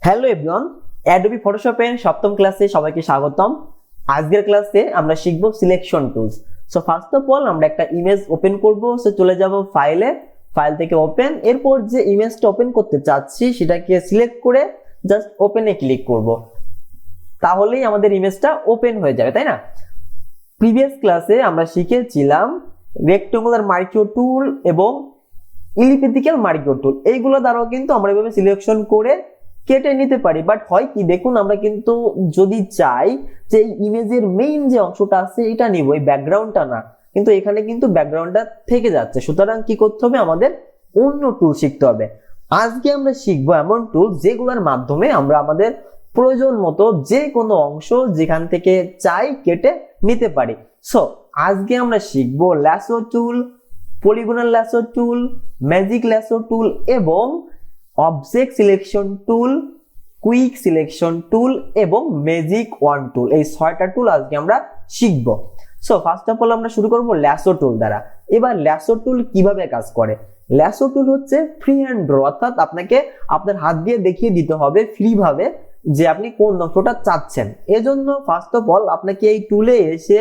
Hello everyone, Adobe ফটোশপের সপ্তম ক্লাসে সবাইকে স্বাগতম। আজকের ক্লাসে আমরা শিখব selection tools. So first of all আমরা একটা ইমেজ ওপেন করব। সো চলে যাব ফাইল থেকে ওপেন। এরপর যে ইমেজটা ওপেন করতে চাচ্ছি সেটাকে সিলেক্ট করে জাস্ট ওপেনে ক্লিক করব, তাহলেই আমাদের ইমেজটা ওপেন হয়ে যাবে, তাই না? প্রিভিয়াস ক্লাসে আমরা শিখেছিলাম রেক্টেঙ্গুলার মার্কিও টুল এবং ইলিপ্টিক্যাল মার্কিও টুল। এইগুলো দ্বারাও কিন্তু আমরা এভাবে সিলেকশন করে কেটে নিতে পারি। বাট হয় কি, দেখুন আমরা কিন্তু যদি চাই যে এই ইমেজের মেইন যে অংশটা আছে এটা নিব, এই ব্যাকগ্রাউন্ডটা না, কিন্তু এখানে কিন্তু ব্যাকগ্রাউন্ডটা থেকে যাচ্ছে। সুতরাং কি করতে হবে, আমাদের অন্য টুল শিখতে হবে। আজকে আমরা শিখবো এমন টুল যেগুলোর মাধ্যমে আমরা আমাদের প্রয়োজন মতো যে কোনো অংশ যেখান থেকে চাই কেটে নিতে পারি। সো আজকে আমরা শিখবো lasso tool, polygonal lasso tool, magic lasso tool এবং object selection tool, quick selection tool এবং ম্যাজিক ওয়ান টুল। এই 6টা টুল আজকে আমরা শিখব। সো ফার্স্ট অফ অল আমরা শুরু করব ল্যাসো টুল দ্বারা। এবার ল্যাসো টুল কিভাবে কাজ করে? ল্যাসো টুল হচ্ছে ফ্রি হ্যান্ড ড্র, অর্থাৎ আপনাকে আপনার হাত দিয়ে দেখিয়ে দিতে হবে ফ্রি ভাবে যে আপনি কোন অংশটা চাচ্ছেন। এজন্য ফার্স্ট অফ অল আপনাকে এই টুলে এসে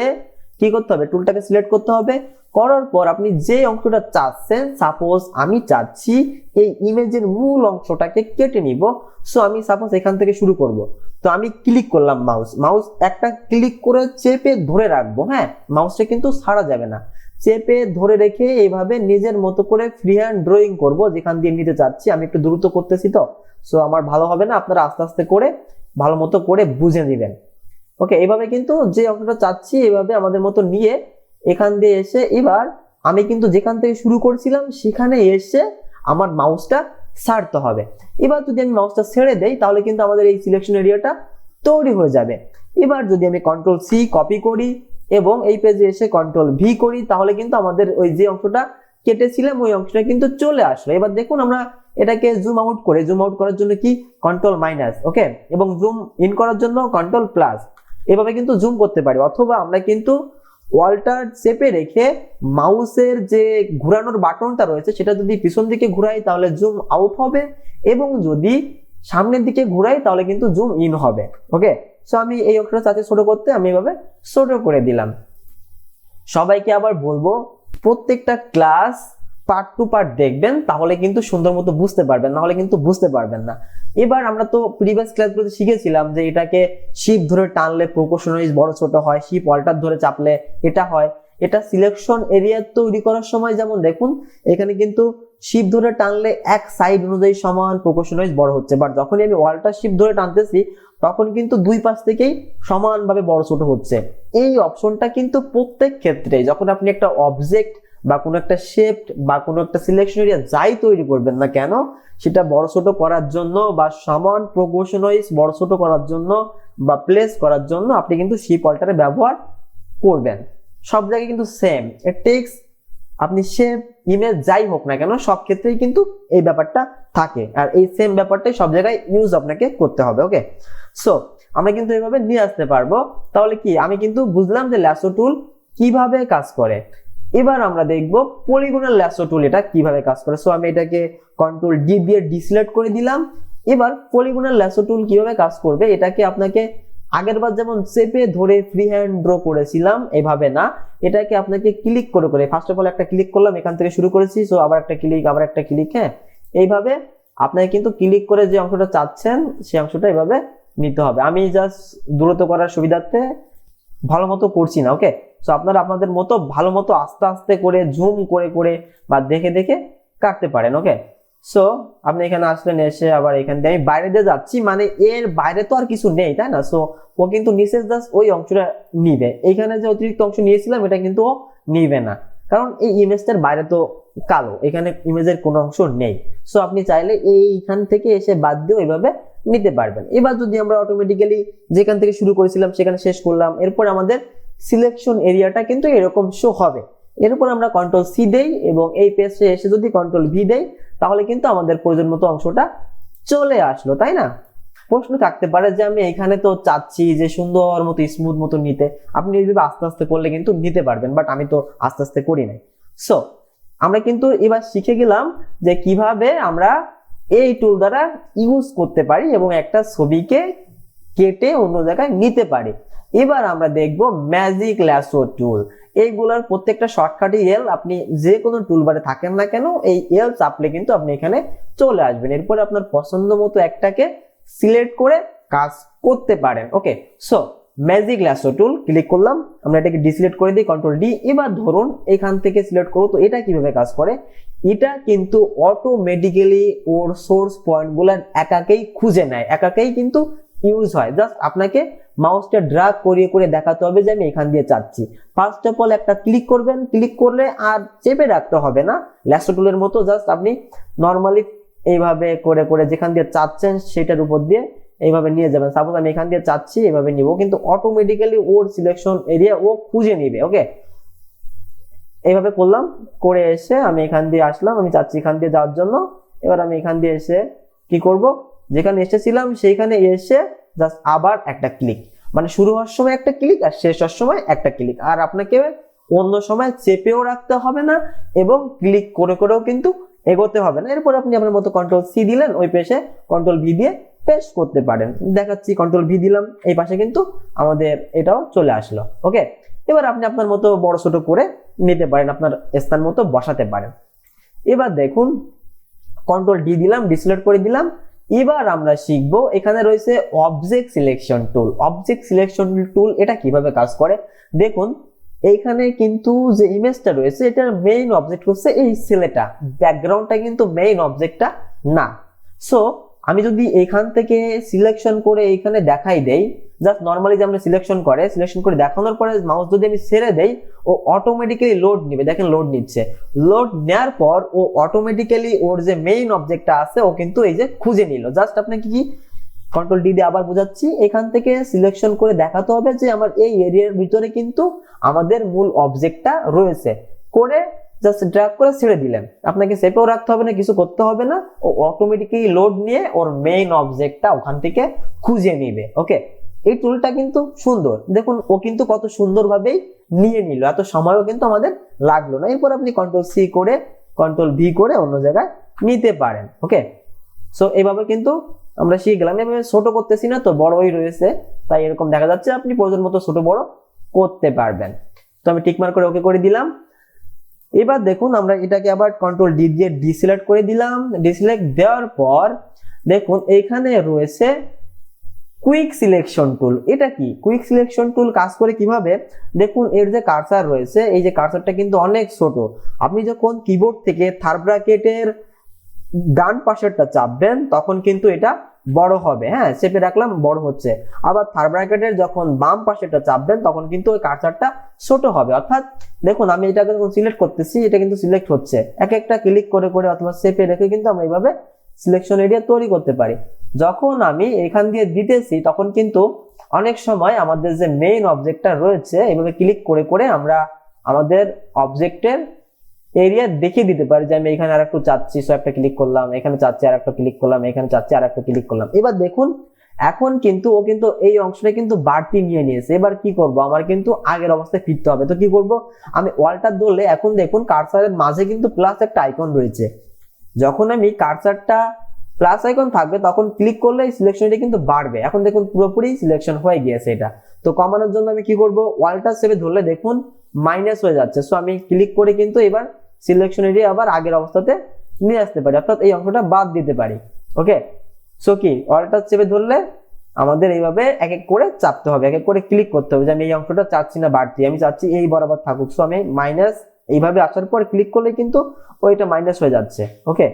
কি করতে হবে, টুলটাকে সিলেক্ট করতে হবে। করার পর আপনি যে অংশটা চাচ্ছেন, সাপোজ আমি চাচ্ছি এই ইমেজের মূল অংশটাকে কেটে নিব। সো আমি সাপোজ এখান থেকে শুরু করব। তো আমি ক্লিক করলাম, মাউস একটা ক্লিক করে চেপে ধরে রাখবো। হ্যাঁ, মাউসটা কিন্তু ছাড়া যাবে না, চেপে ধরে রেখে এইভাবে নিজের মতো করে ফ্রি হ্যান্ড ড্রয়িং করব যেখান দিয়ে নিতে চাচ্ছি। আমি একটু দ্রুত করতেছি, তো সো আমার ভালো হবে না, আপনারা আস্তে আস্তে করে ভালো মতো করে বুঝে নেবেন। ওকে, এইভাবে কিন্তু যে অংশটা চাচ্ছি এইভাবে আমাদের মতো নিয়ে এখান দিয়ে এসে এবার আমি কিন্তু যেখান থেকে শুরু করছিলাম সেখানে এসে আমার মাউসটা ছাড়তে হবে। এবার যদি আমি মাউসটা ছেড়ে দেই তাহলে কিন্তু আমাদের এই সিলেকশন এরিয়াটা তৈরি হয়ে যাবে। এবার যদি আমি কন্ট্রোল সি কপি করি এবং এই পেজে এসে কন্ট্রোল ভি করি তাহলে কিন্তু আমাদের ওই যে অংশটা কেটেছিলাম ওই অংশটা কিন্তু চলে আসলো। এবার দেখুন আমরা এটাকে জুম আউট করার জন্য কি কন্ট্রোল মাইনাস, ওকে, এবং জুম ইন করার জন্য কন্ট্রোল প্লাস। এভাবে কিন্তু জুম করতে পারি, অথবা আমরা কিন্তু ওয়ালটার চেপে রেখে মাউসের যে ঘোরানোর বাটনটা রয়েছে সেটা যদি পিছন দিকে ঘুরাই তাহলে জুম আউট হবে, এবং যদি সামনের দিকে ঘুরাই তাহলে কিন্তু জুম ইন হবে। ওকে, সো আমি এই অংশটা চাচ্ছি ছোট করতে, আমি এভাবে ছোট করে দিলাম। সবাইকে আবার বলবো প্রত্যেকটা ক্লাস পার্ট টু পার্ট দেখবেন, তাহলে কিন্তু সুন্দর মতো বুঝতে পারবেন, না হলে কিন্তু বুঝতে পারবেন না। এবার আমরা তো প্রিভিয়াস ক্লাসগুলোতে শিখেছিলাম যে এটাকে শিফট ধরে টানলে প্রপোর্শন ওয়াইজ বড় ছোট হয়, শিফট অল্টার ধরে চাপলে এটা হয়। এটা সিলেকশন এরিয়া তৈরি করার সময় যেমন দেখুন এখানে কিন্তু শিফট ধরে টানলে এক সাইড অনুযায়ী সমান প্রপোর্শন ওয়াইজ বড় হচ্ছে, বাট যখনই আমি অল্টার শিফট ধরে টানতেছি তখন কিন্তু দুই পাশ থেকেই সমানভাবে বড় ছোট হচ্ছে। এই অপশনটা কিন্তু প্রত্যেক ক্ষেত্রে যখন আপনি একটা অবজেক্ট বা কোনো একটা শেপ বা কোনো একটা সিলেকশন এরিয়া যাই তৈরি করবেন না কেন, সেটা বড় ছোট করার জন্য বা সমান প্রপোর্শন ওয়াইজ বড় ছোট করার জন্য বা প্লেস করার জন্য আপনি কিন্তু শিফট অল্টারে ব্যবহার করবেন। সব জায়গায় কিন্তু সেম ইট টেক্স, আপনি শেপ ইমেজ যাই হোক না কেন সব ক্ষেত্রেই কিন্তু এই ব্যাপারটা থাকে, আর এই সেম ব্যাপারটাই সব জায়গায় ইউজ আপনাকে করতে হবে। ওকে, সো আমরা কিন্তু এইভাবে নিয়ে আসতে পারবো। তাহলে কি আমি কিন্তু বুঝলাম যে ল্যাসো টুল কিভাবে কাজ করে। এবার আমরা দেখব পলিগনাল ল্যাসো টুল এটা কিভাবে কাজ করে। সো আমি এটাকে কন্ট্রোল ডি দিয়ে ডিসিলেক্ট করে দিলাম। এবার পলিগনাল ল্যাসো টুল কিভাবে কাজ করবে, এটাকে আপনাকে আগেরবার যেমন চেপে ধরে ফ্রি হ্যান্ড ড্র করেছিলাম এভাবে না, এটাকে আপনাকে ক্লিক করে করে ফার্স্ট অফ অল একটা ক্লিক করলাম, এখান থেকে শুরু করেছি, সো আবার একটা ক্লিক, আবার একটা ক্লিক। হ্যাঁ, এইভাবে আপনাকে কিন্তু ক্লিক করে যে অংশটা চাচ্ছেন সেই অংশটা এইভাবে নিতে হবে। আমি জাস্ট দ্রুত করার সুবিধার্থে ভালো মতো করছি না। ওকে, সো আপনারা আপনাদের মতো ভালো মতো আস্তে আস্তে করে জুম করে করে বা দেখে দেখে কাটতে পারেন। ওকে, সো আপনি এখানে আসলেন, এসে আবার এখান দিয়ে আমি বাইরে দিয়ে যাচ্ছি, মানে এর বাইরে তো আর কিছু নেই, তাই না? সো ও কিন্তু নিচে জাস্ট ওই অংশটা নিবে, এইখানে যে অতিরিক্ত অংশ নিয়েছিলাম এটা কিন্তু ও নিবে না, কারণ এই ইমেজটার বাইরে তো কালো, এখানে ইমেজের কোনো অংশ নেই। সো আপনি চাইলে এইখান থেকে এসে বাদ দিয়ে ওইভাবে নিতে পারবেন। এবার যদি আমরা অটোমেটিক্যালি যেখান থেকে শুরু করেছিলাম সেখানে শেষ করলাম, এরপর আমাদের সিলেকশন এরিয়াটা কিন্তু এরকম শো হবে। এরপর আমরা কন্ট্রোল সি দেই এবং এই পেজে এসে যদি কন্ট্রোল ভি দেই তাহলে কিন্তু আমাদের প্রয়োজন মতো অংশটা চলে আসলো, তাই না? প্রশ্ন থাকতে পারে যে আমি এখানে তো চাচ্ছি যে সুন্দর মতো স্মুথ মতো নিতে, আপনি এইভাবে আস্তে আস্তে করলে কিন্তু নিতে পারবেন, বাট আমি তো আস্তে আস্তে করি নাই। সো আমরা কিন্তু এবার শিখে গেলাম যে কিভাবে আমরা এই টুল দ্বারা ইউজ করতে পারি এবং একটা ছবিকে কেটে অন্য জায়গায় নিতে পারি। এবার আমরা দেখব ম্যাজিক ল্যাসো টুল। এইগুলোর প্রত্যেকটা শর্টকাটই এল, আপনি যে কোনো টুলবারে থাকেন না কেন এই এল চাপলে কিন্তু আপনি এখানে চলে আসবেন। এরপরে আপনার পছন্দ মতো একটাকে সিলেক্ট করে কাজ করতে পারেন। Okay, so magic lasso tool click করলাম, আমরা এটাকে ডিসিলেক্ট করে দিই, কন্ট্রোল ডি। এবার ধরুন এখান থেকে সিলেক্ট করব, তো এটা কিভাবে কাজ করে, এটা কিন্তু অটোমেটিক্যালি ওর সোর্স পয়েন্টগুলো একাকেই খুঁজে নেয়, একাকেই কিন্তু ইউজ হয়। জাস্ট আপনাকে মাউসটা ড্রাগ করিয়ে করে দেখাতে হবে যে আমি এখান দিয়ে চাচ্ছি। ফার্স্ট অফ অল একটা ক্লিক করবেন, ক্লিক করলে আর চেপে রাখতে হবে না ল্যাসো টুলের মতো, জাস্ট আপনি নর্মালি এইভাবে করে করে যেখান দিয়ে চাচ্ছেন সেটার উপর দিয়ে এইভাবে নিয়ে যাবেন। সাপোজ আমি এখান দিয়ে চাচ্ছি, এইভাবে নিব, কিন্তু অটোমেটিক্যালি ওর সিলেকশন এরিয়া ও খুঁজে নিবে। ওকে, এইভাবে করলাম, করে এসে আমি এখান দিয়ে আসলাম, আমি চাচ্ছি এখান দিয়ে যাওয়ার জন্য। এবার আমি এখান দিয়ে এসে কি করব, যেখানে এসেছিলাম সেইখানে এসে জাস্ট আবার একটা ক্লিক, মানে শুরু হওয়ার সময় একটা ক্লিক আর শেষ হওয়ার সময় একটা ক্লিক। আর আপনাকে অন্য সময় চেপেও রাখতে হবে না এবং ক্লিক করে করেও কিন্তু এগোতে হবে না। এরপর আপনি আপনার মতো কন্ট্রোল সি দিলেন, ওই পেশে কন্ট্রোল ভি দিয়ে পেস্ট করতে পারেন। দেখাচ্ছি, কন্ট্রোল ভি দিলাম, এই পাশে কিন্তু আমাদের এটাও চলে আসলো। ওকে, এবার আপনি আপনার মতো বড় ছোট করে নিতে পারেন, আপনার স্থান মতো বসাতে পারেন। এবার দেখুন কন্ট্রোল ডি দিলাম, ডিসিলেক্ট করে দিলাম। এবার আমরা শিখবো, এখানে রয়েছে অবজেক্ট সিলেকশন টুল। অবজেক্ট সিলেকশন টুল এটা কিভাবে কাজ করে দেখুন, এইখানে কিন্তু যে ইমেজটা রয়েছে এটার মেইন অবজেক্ট হচ্ছে এই ছেলেটা, ব্যাকগ্রাউন্ডটা কিন্তু মেইন অবজেক্টটা না। সো আমি যদি এখান থেকে সিলেকশন করে এইখানে দেখাই দেই, জাস্ট নর্মালি যে আমরা সিলেকশন করে দেখানোর পরে মাউস যদি আমি ছেড়ে দেই, ও অটোমেটিক্যালি লোড নিবে। দেখেন লোড নিচ্ছে, লোড নেওয়ার পর ও অটোমেটিক্যালি ওর যে মেইন অবজেক্টটা আছে ও কিন্তু এই যে খুঁজে নিল। জাস্ট আপনাকে কি কন্ট্রোল ডি দিয়ে আবার বোঝাচ্ছি, এখান থেকে সিলেকশন করে দেখাতে হবে যে আমার এই এরিয়ার ভিতরে কিন্তু আমাদের মূল অবজেক্টটা রয়েছে, করে জাস্ট ড্র্যাগ করে ছেড়ে দিলেন। আপনাকে সেপেও রাখতে হবে না, কিছু করতে হবে না, ও অটোমেটিক্যালি লোড নিয়ে ওর মেইন অবজেক্টটা ওখান থেকে খুঁজে নিবে। ওকে, এই টুলটা কিন্তু সুন্দর, দেখুন ও কিন্তু কত সুন্দরভাবেই নিয়ে নিল, এত সময়ও কিন্তু আমাদের লাগলো না। এরপর আপনি কন্ট্রোল সি করে কন্ট্রোল ভি করে অন্য জায়গায় নিতে পারেন। ওকে, সো এইভাবে কিন্তু আমরা শিখে গেলাম। এভাবে ছোট করতেছি না তো, বড়ই রয়েছে তাই এরকম দেখা যাচ্ছে, আপনি প্রয়োজন মতো ছোট বড় করতে পারবেন। তো আমি টিকমার্ক করে ওকে করে দিলাম। এবার দেখুন আমরা এটাকে আবার কন্ট্রোল ডি দিয়ে ডিসিলেক্ট করে দিলাম। ডিসিলেক্ট দেওয়ার পর দেখুন এইখানে রয়েছে কুইক সিলেকশন টুল। এটা কি কুইক সিলেকশন টুল কাজ করে কিভাবে দেখুন, এর যে কার্সার রয়েছে, এই যে কার্সারটা কিন্তু অনেক ছোট। আপনি যখন কিবোর্ড থেকে থার্ড ব্র্যাকেটের ডান পাশেরটা চাপবেন তখন কিন্তু এটা বড় হবে, হ্যাঁ চেপে রাখলাম বড় হচ্ছে। আবার থার্ড ব্র্যাকেটের যখন বাম পাশেরটা চাপবেন তখন কিন্তু ওই কার্সারটা ছোট হবে। অর্থাৎ দেখুন আমি এটাকে যখন সিলেক্ট করতেছি এটা কিন্তু সিলেক্ট হচ্ছে, এক একটা ক্লিক করে করে অথবা চেপে রেখে কিন্তু আমরা এইভাবে সিলেকশন এরিয়া তৈরি করতে পারি। যখন আমি এখান দিয়ে দিতেছি তখন কিন্তু অনেক সময় আমাদের যে মেইন অবজেক্টটা রয়েছে এইভাবে ক্লিক করে করে আমরা আমাদের অবজেক্টের এরিয়া দেখিয়ে দিতে পারি যে আমি এখানে আর একটু চাচ্ছি, সো একটা ক্লিক করলাম, এখানে চাচ্ছি আর একটা ক্লিক করলাম, এখানে চাচ্ছি আর একটা ক্লিক করলাম। এবার দেখুন এখন কিন্তু ও কিন্তু এই অংশটা কিন্তু বাড়তি নিয়ে নিয়েছে। এবার কি করব, আমার কিন্তু আগের অবস্থায় ফিরতে হবে। তো কি করব, আমি ওয়ালটা ধরলে এখন দেখুন কার্সারের মাঝে কিন্তু প্লাস একটা আইকন রয়েছে। যখন আমি কার্সারটা প্লাস আইকন থাকবে তখন ক্লিক করলে সিলেকশনটা কিন্তু বাড়বে। এখন দেখুন পুরোপুরি সিলেকশন হয়ে গিয়েছে এটা। তো কমানোর জন্য আমি কি করব, ওয়ালটা সেভে ধরলে দেখুন মাইনাস হয়ে যাচ্ছে। সো আমি ক্লিক করে কিন্তু এবার সিলেকশন এরিয়া আবার আগের অবস্থাতে নিয়ে আসতে পারি, অর্থাৎ এই অংশটা বাদ দিতে পারি। ওকে, সো কি ওয়ালটা চেপে ধরলে আমাদের এইভাবে এক এক করে চাপতে হবে, এক এক করে ক্লিক করতে হবে যে আমি এই অংশটা চাচ্ছি না বাড়তি, আমি চাচ্ছি এই বরাবর থাকুক। সো আমি মাইনাস এইভাবে আসার পর ক্লিক করলে কিন্তু ওইটা মাইনাস হয়ে যাচ্ছে। ওকে,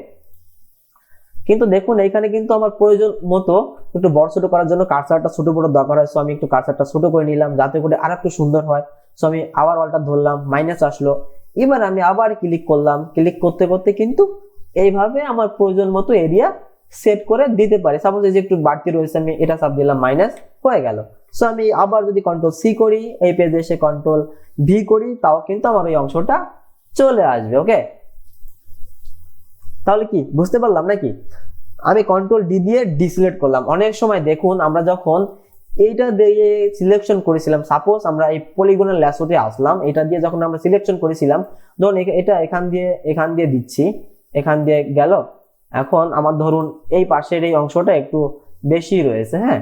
কিন্তু দেখুন এইখানে কিন্তু আমার প্রয়োজন মতো একটু বড় ছোট করার জন্য কার্সারটা ছোট বড় দরকার হয়। সো আমি একটু কার্সারটা ছোট করে নিলাম যাতে করে আর একটু সুন্দর হয়। সো আমি আবার ওয়ালটা ধরলাম, মাইনাস আসলো। এবার আমি আবার ক্লিক করলাম, ক্লিক করতে করতে কিন্তু এইভাবে আমার প্রয়োজন মতো এরিয়া সেট করে দিতে পারি। সাপোজ এই যে একটু বাড়তি রয়েছে আমি এটা চাপ দিলাম, মাইনাস হয়ে গেল। সো আমি আবার যদি কন্ট্রোল সি করি, এই পেজে এসে কন্ট্রোল ভি করি, তাও কিন্তু আমার ওই অংশটা চলে আসবে। ওকে, তাহলে কি বুঝতে পারলাম নাকি? আমি কন্ট্রোল ডি দিয়ে ডিসিলেক্ট করলাম। অনেক সময় দেখুন আমরা যখন এইটা দিয়ে সিলেকশন করেছিলাম, সাপোজ আমরা এই পলিগনের ল্যাসোতে আসলাম, এটা দিয়ে যখন আমরা সিলেকশন করেছিলাম, ধরুন এটা এখান দিয়ে দিচ্ছি, এখান দিয়ে গেল, এখন আমার ধরুন এই পাশের এই অংশটা একটু বেশি রয়েছে, হ্যাঁ,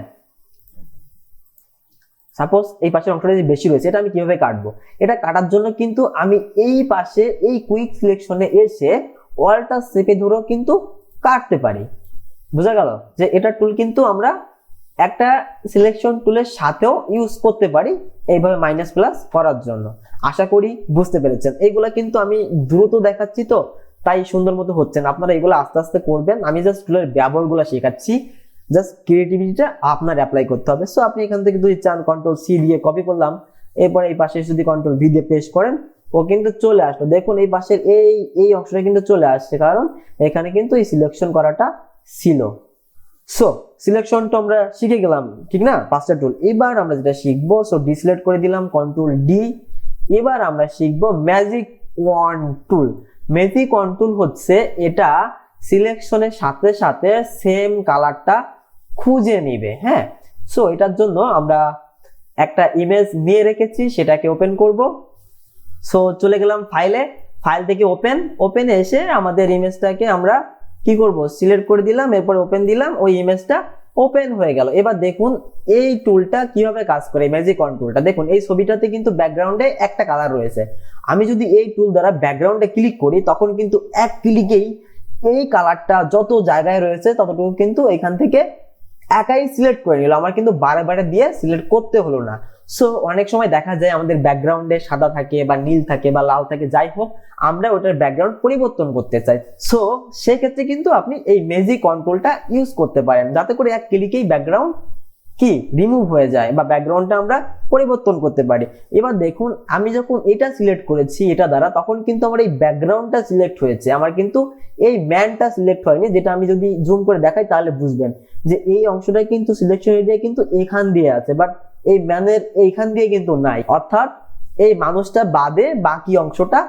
সাপোজ এই পাশের অংশটা যদি বেশি রয়েছে, এটা আমি কিভাবে কাটবো? এটা কাটার জন্য কিন্তু আমি এই পাশে এই কুইক সিলেকশনে এসে অলটা চেপে ধরেও কিন্তু কাটতে পারি। বোঝা গেল যে এটা টুল কিন্তু আমরা একটা সিলেকশন টুলের সাথেও ইউজ করতে পারি এইভাবে মাইনাস প্লাস করার জন্য। আশা করি বুঝতে পেরেছেন। এইগুলা কিন্তু আমি দ্রুত দেখাচ্ছি তো তাই সুন্দর মতো হচ্ছে না, আপনারা এগুলো আস্তে আস্তে করবেন। আমি জাস্ট টুলের ব্যবহারগুলো শেখাচ্ছি, জাস্ট ক্রিয়েটিভিটিটা আপনার অ্যাপ্লাই করতে হবে। সো আপনি এখান থেকে যদি চান কন্ট্রোল সি দিয়ে কপি করলাম, এরপর এই পাশে যদি কন্ট্রোল ভি দিয়ে পেস্ট করেন ও কিন্তু চলে আসলো। দেখুন এই পাশের এই অংশটা কিন্তু চলে আসছে, কারণ এখানে কিন্তু এই সিলেকশন করাটা ছিল। সো সিলেকশনটা আমরা শিখে গেলাম, ঠিক না, 5টা টুল। এবার আমরা যেটা শিখবো, সো ডিসিলেক্ট করে দিলাম কন্ট্রোল ডি। এবার আমরা শিখবো ম্যাজিক ওয়ান টুল। ম্যাজিক ওয়ান টুল হচ্ছে এটা সিলেকশনের সাথে সাথে সেম কালারটা খুঁজে নিবে, হ্যাঁ। সো এটার জন্য আমরা একটা ইমেজ নিয়ে রেখেছি, সেটাকে ওপেন করব। সো চলে গেলাম ফাইলে, ফাইল থেকে ওপেনে এসে আমাদের ইমেজটাকে আমরা কি করব, সিলেক্ট করে দিলাম, এরপর ওপেন দিলাম, ওই ইমেজটা ওপেন হয়ে গেল। এবার দেখুন এই টুলটা কিভাবে কাজ করে, ম্যাজিক ওয়ান টুলটা। দেখুন এই ছবিটাতে কিন্তু ব্যাকগ্রাউন্ডে একটা কালার রয়েছে। আমি যদি এই টুল দ্বারা ব্যাকগ্রাউন্ডে ক্লিক করি তখন কিন্তু এক ক্লিকেই এই কালারটা যত জায়গায় রয়েছে ততটুকু কিন্তু এখান থেকে একাই সিলেক্ট করে নিল, আমার কিন্তু বারে বারে দিয়ে সিলেক্ট করতে হলো না। সো অনেক সময় দেখা যায় আমাদের ব্যাকগ্রাউন্ডে সাদা থাকে বা নীল থাকে বা লাল থাকে, যাই হোক আমরা ওটার ব্যাকগ্রাউন্ড পরিবর্তন করতে চাই। সো সেক্ষেত্রে কিন্তু আপনি এই ম্যাজিক কন্ট্রোলটা ইউজ করতে পারেন, যাতে করে এক ক্লিকেই ব্যাকগ্রাউন্ড কি রিমুভ হয়ে যায় বা ব্যাকগ্রাউন্ডটা আমরা পরিবর্তন করতে পারি। এবার দেখুন আমি যখন এটা সিলেক্ট করেছি এটা দ্বারা, তখন কিন্তু আমার এই ব্যাকগ্রাউন্ডটা সিলেক্ট হয়েছে, আমার কিন্তু এই ম্যানটা সিলেক্ট হয়নি। যেটা আমি যদি জুম করে দেখাই তাহলে বুঝবেন যে এই অংশটা কিন্তু সিলেকশন এরিয়া কিন্তু এখান দিয়ে আছে, বাট এই ম্যানের এইখান দিয়ে কিন্তু নাই, অর্থাৎ এই মানুষটা বাদে বাকি অংশটা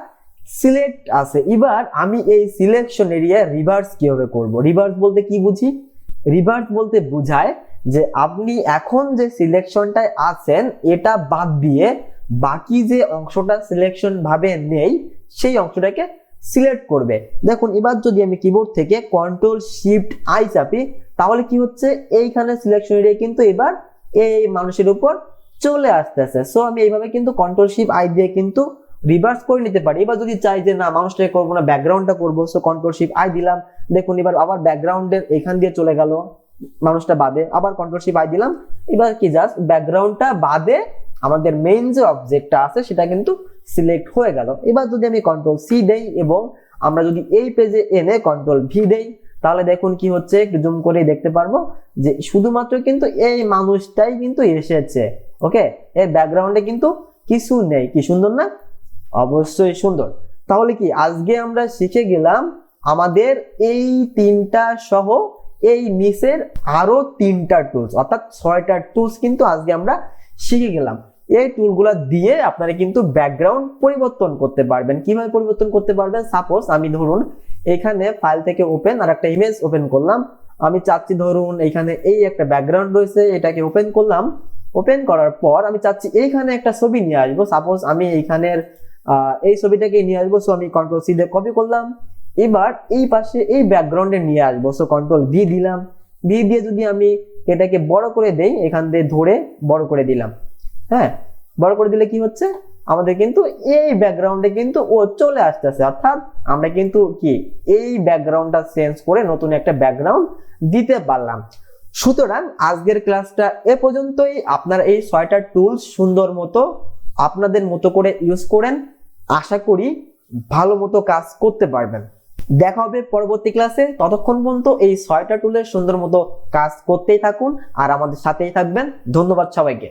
সিলেক্ট আছে। এবার আমি এই সিলেকশন এরিয়া রিভার্স কিভাবে করব? রিভার্স বলতে কি বুঝি? রিভার্স বলতে বোঝায় যে আপনি এখন যে সিলেকশনটায় আছেন এটা বাদ দিয়ে বাকি যে অংশটা সিলেকশন ভাবে নেই সেই অংশটাকে সিলেক্ট করবে। দেখুন এবার যদি আমি কিবোর্ড থেকে কন্ট্রোল শিফট আই চাপি তাহলে কি হচ্ছে, এইখানে সিলেকশন এরিয়া কিন্তু এবার এই মানুষের উপর চলে আসতেছে। সো আমি এইভাবে কিন্তু কন্ট্রোল শিফট আই দিয়ে কিন্তু রিভার্স করে নিতে পারি। এবার যদি চাই যে না মানুষটাকে করবো না, ব্যাকগ্রাউন্ডটা করবো, সো কন্ট্রোল শিফট আই দিলাম, দেখুন এবার আবার ব্যাকগ্রাউন্ডের এখান দিয়ে চলে গেল মানুষটা বাদে, আবার কন্ট্রোল শিফট আই দিলাম, এবার কি জাস্ট ব্যাকগ্রাউন্ডটা বাদে আমাদের মেইন যে অবজেক্টটা আছে সেটা কিন্তু সিলেক্ট হয়ে গেল। এবার যদি আমি কন্ট্রোল সি দেই এবং আমরা যদি এই পেজে এনে কন্ট্রোল ভি দেই তাহলে দেখুন কি হচ্ছে, একটু জুম করে দেখতে পারবো যে শুধুমাত্র কিন্তু এই মানুষটাই কিন্তু এসেছে। ওকে, এর ব্যাকগ্রাউন্ডে কিন্তু কিছু নেই। কি সুন্দর না? অবশ্যই সুন্দর। তাহলে কি আজকে আমরা শিখে গেলাম আমাদের এই 3টা সহ এই নিচের আরো 3টা টুলস, অর্থাৎ 6টা টুলস কিন্তু আজকে আমরা শিখে গেলাম। এই টুলগুলো দিয়ে আপনারা কিন্তু ব্যাকগ্রাউন্ড পরিবর্তন করতে পারবেন। কিভাবে পরিবর্তন করতে পারবেন? সাপোজ আমি ধরুন এখানে ফাইল থেকে ওপেন আর একটা ইমেজ ওপেন করলাম, আমি চাচ্ছি ধরুন এইখানে এই একটা ব্যাকগ্রাউন্ড রয়েছে, এটাকে ওপেন করলাম, ওপেন করার পর আমি চাচ্ছি এইখানে একটা ছবি নিয়ে আসবো। সাপোজ আমি এইখানের এই ছবিটাকে নিয়ে আসবো, সো আমি কন্ট্রোল সি দিয়ে কপি করলাম। এবার এই পাশে এই ব্যাকগ্রাউন্ডে নিয়ে আসবো, সো কন্ট্রোল ভি দিলাম। ভি দিয়ে যদি আমি এটাকে বড় করে দেই, এখান দিয়ে ধরে বড় করে দিলাম, হ্যাঁ, বড় করে দিলে কি হচ্ছে, আমাদের কিন্তু এই ব্যাকগ্রাউন্ডে কিন্তু ও চলে আসতেছে, অর্থাৎ আমরা কিন্তু কি এই ব্যাকগ্রাউন্ডটা চেঞ্জ করে নতুন একটা ব্যাকগ্রাউন্ড দিতে পারলাম। সুতরাং আজকের ক্লাসটা এ পর্যন্তই। আপনারা এই 6টা টুলস সুন্দর মতো আপনাদের মতো করে ইউজ করেন, আশা করি ভালো মতো কাজ করতে পারবেন। দেখা হবে পরবর্তী ক্লাসে, ততক্ষণ পর্যন্ত এই 6টা টুলের সুন্দর মতো কাজ করতেই থাকুন আর আমাদের সাথেই থাকবেন। ধন্যবাদ সবাইকে।